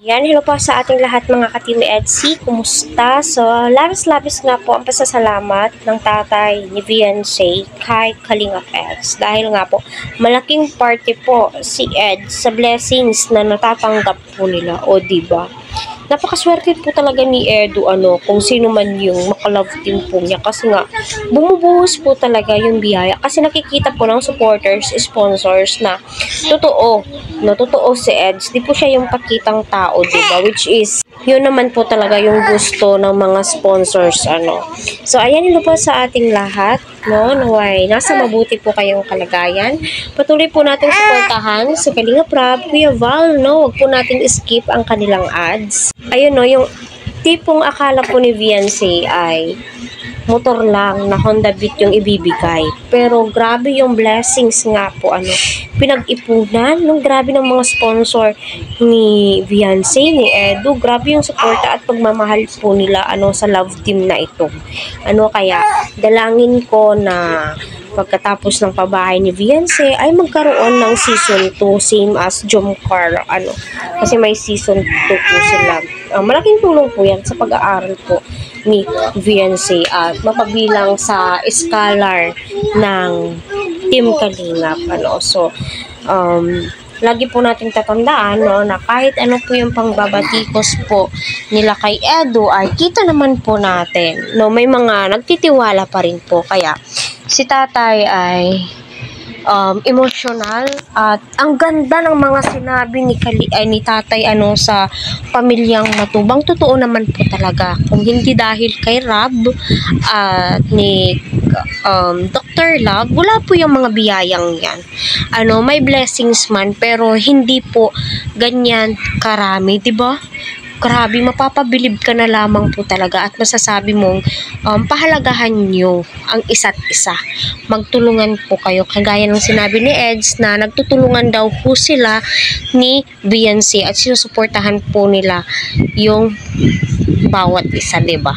Yan, hello po sa ating lahat mga ka-Team Edsy. Kumusta? So, labis-labis nga po ang pasasalamat ng tatay ni Viancy kay Kalingap Eds. Dahil nga po, malaking party po si Ed sa blessings na natatanggap po nila. O, diba? Napakaswerte po talaga ni Edu, kung sino man yung makalove team po niya. Kasi nga, bumubuhos po talaga yung biyaya. Kasi nakikita po ng supporters, sponsors na totoo si Eds. Di po siya yung pakitang tao, diba? Which is, yun naman po talaga yung gusto ng mga sponsors, So, ayan po sa ating lahat, naway, nasa mabuti po kayong kalagayan. Patuloy po natin suportahan sa Kalingap Rab, Kuya Val, Huwag po natin skip ang kanilang ads. Ayun, yung tipong akala po ni Viancy ay motor lang na Honda Beat yung ibibigay. Pero grabe yung blessings nga po, pinag-ipunan, grabe ng mga sponsor ni Viancy, ni Edu, grabe yung suporta at pagmamahal po nila, sa love team na ito. Kaya, dalangin ko na pagkatapos ng pabahay ni Viancy ay magkaroon ng season 2, same as Jomcar, kasi may season 2 po sila. Malaking tulong po yan sa pag-aaral po ni Viancy at mapabilang sa scholar ng Team Kalingap, So, lagi po nating tatandaan, na kahit ano po yung pangbabatikos po nila kay Edu ay kita naman po natin, may mga nagtitiwala pa rin po. Kaya si tatay ay emotional at ang ganda ng mga sinabi ni tatay sa pamilyang Matubang. Totoo naman po talaga, kung hindi dahil kay Rab at ni Dr. Love, wala po yung mga biyayang yan. May blessings man pero hindi po ganyan karami, 'di ba? Grabe, mapapabilib ka na lamang po talaga at masasabi mong pahalagahan nyo ang isa't isa. Magtulungan po kayo. Kagaya ng sinabi ni Eds na nagtutulungan daw po sila ni Viancy at sinusuportahan po nila yung bawat isa, diba?